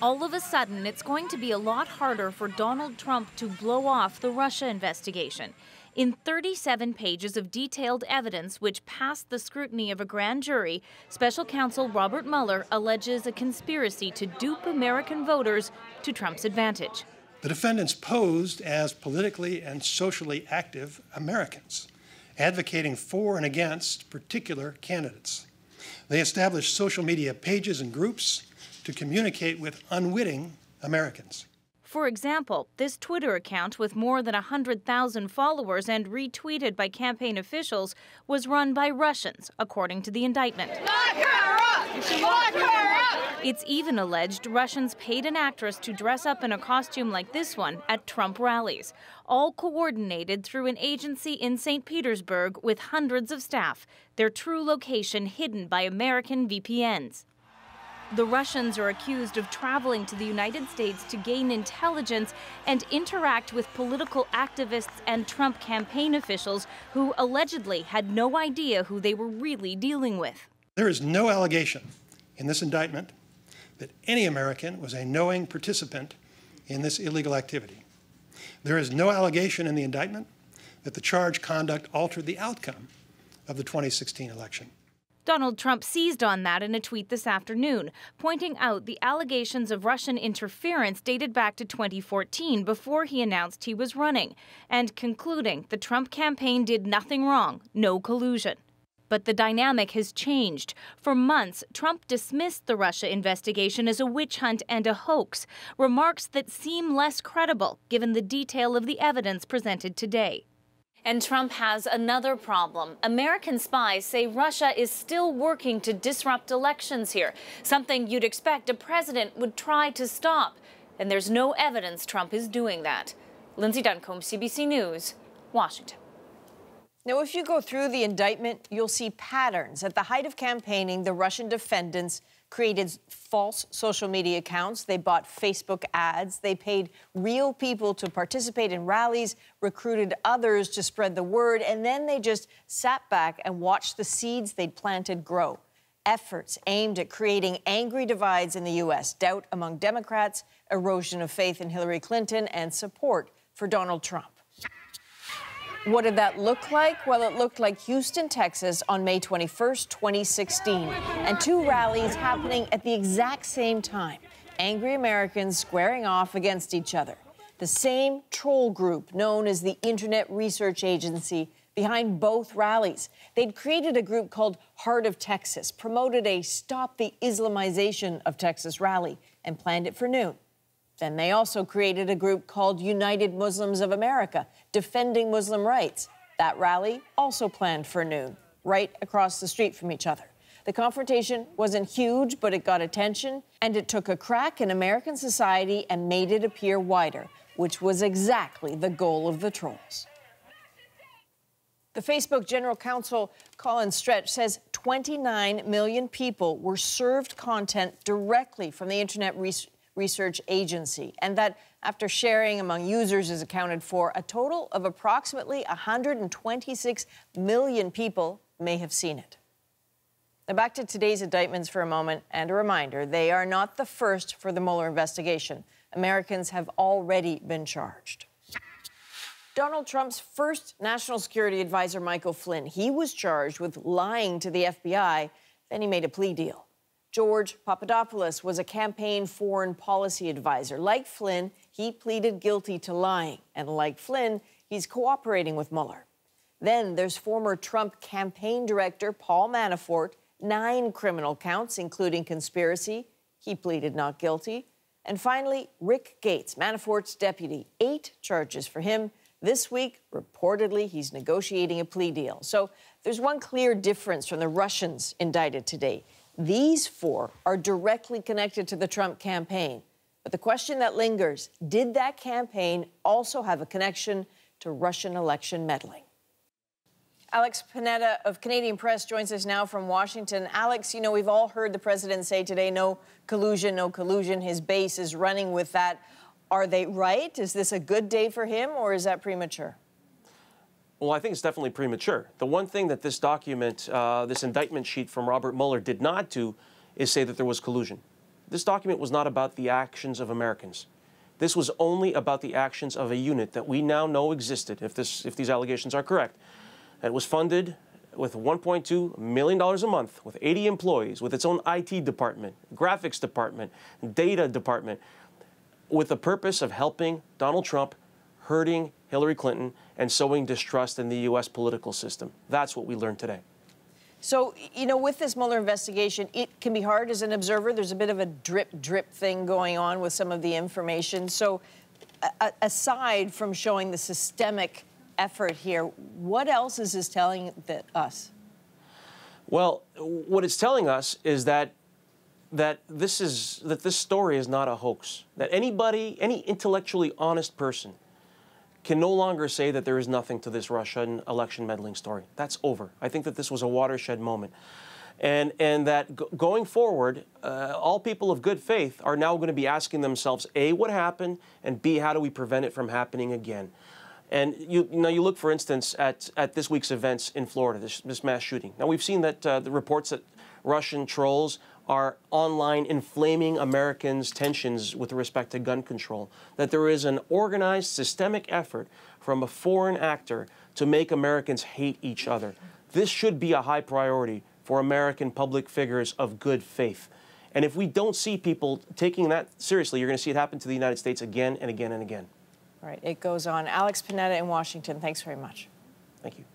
All of a sudden, it's going to be a lot harder for Donald Trump to blow off the Russia investigation. In 37 pages of detailed evidence which passed the scrutiny of a grand jury, special counsel Robert Mueller alleges a conspiracy to dupe American voters to Trump's advantage. The defendants posed as politically and socially active Americans, advocating for and against particular candidates. They established social media pages and groups to communicate with unwitting Americans. For example, this Twitter account with more than 100,000 followers and retweeted by campaign officials was run by Russians, according to the indictment. Lock her up! Lock her up! It's even alleged Russians paid an actress to dress up in a costume like this one at Trump rallies, all coordinated through an agency in St. Petersburg with hundreds of staff, their true location hidden by American VPNs. The Russians are accused of traveling to the United States to gain intelligence and interact with political activists and Trump campaign officials who allegedly had no idea who they were really dealing with. There is no allegation in this indictment that any American was a knowing participant in this illegal activity. There is no allegation in the indictment that the charged conduct altered the outcome of the 2016 election. Donald Trump seized on that in a tweet this afternoon, pointing out the allegations of Russian interference dated back to 2014 before he announced he was running, and concluding the Trump campaign did nothing wrong, no collusion. But the dynamic has changed. For months, Trump dismissed the Russia investigation as a witch hunt and a hoax, remarks that seem less credible given the detail of the evidence presented today. And Trump has another problem. American spies say Russia is still working to disrupt elections here, something you'd expect a president would try to stop. And there's no evidence Trump is doing that. Lindsay Duncombe, CBC News, Washington. Now, if you go through the indictment, you'll see patterns. At the height of campaigning, the Russian defendants created false social media accounts. They bought Facebook ads. They paid real people to participate in rallies, recruited others to spread the word, and then they just sat back and watched the seeds they'd planted grow. Efforts aimed at creating angry divides in the U.S., doubt among Democrats, erosion of faith in Hillary Clinton, and support for Donald Trump. What did that look like? Well, it looked like Houston, Texas on May 21st, 2016, and two rallies happening at the exact same time. Angry Americans squaring off against each other. The same troll group known as the Internet Research Agency behind both rallies. They'd created a group called Heart of Texas, promoted a Stop the Islamization of Texas rally, and planned it for noon. Then they also created a group called United Muslims of America, defending Muslim rights. That rally also planned for noon, right across the street from each other. The confrontation wasn't huge, but it got attention, and it took a crack in American society and made it appear wider, which was exactly the goal of the trolls. The Facebook General Counsel, Colin Stretch, says 29 million people were served content directly from the Internet Research Agency, and that after sharing among users is accounted for, a total of approximately 126 million people may have seen it. Now back to today's indictments for a moment, and a reminder, they are not the first for the Mueller investigation. Americans have already been charged. Donald Trump's first national security advisor, Michael Flynn, he was charged with lying to the FBI, then he made a plea deal. George Papadopoulos was a campaign foreign policy advisor. Like Flynn, he pleaded guilty to lying. And like Flynn, he's cooperating with Mueller. Then there's former Trump campaign director Paul Manafort, 9 criminal counts, including conspiracy. He pleaded not guilty. And finally, Rick Gates, Manafort's deputy, 8 charges for him. This week, reportedly, he's negotiating a plea deal. So there's one clear difference from the Russians indicted today. These 4 are directly connected to the Trump campaign. But the question that lingers, did that campaign also have a connection to Russian election meddling? Alex Panetta of Canadian Press joins us now from Washington. Alex, you know, we've all heard the president say today, no collusion, no collusion. His base is running with that. Are they right? Is this a good day for him, or is that premature? Well, I think it's definitely premature. The one thing that this document, this indictment sheet from Robert Mueller did not do is say that there was collusion. this document was not about the actions of Americans. This was only about the actions of a unit that we now know existed, if these allegations are correct. It was funded with $1.2 million a month, with 80 employees, with its own IT department, graphics department, data department, with the purpose of helping Donald Trump, hurting Hillary Clinton, and sowing distrust in the U.S. political system. That's what we learned today. So, you know, with this Mueller investigation, it can be hard as an observer. There's a bit of a drip thing going on with some of the information. So, aside from showing the systemic effort here, what else is this telling us? Well, what it's telling us is that this story is not a hoax. That any intellectually honest person can no longer say that there is nothing to this Russian election meddling story. That's over. I think that this was a watershed moment. And that going forward, all people of good faith are now going to be asking themselves, A, what happened, and B, how do we prevent it from happening again? And you look, for instance, at this week's events in Florida, this mass shooting. Now, we've seen that the reports that Russian trolls are online inflaming Americans' tensions with respect to gun control, that there is an organized, systemic effort from a foreign actor to make Americans hate each other. This should be a high priority for American public figures of good faith. And if we don't see people taking that seriously, you're going to see it happen to the United States again and again and again. All right, it goes on. Alex Panetta in Washington, thanks very much. Thank you.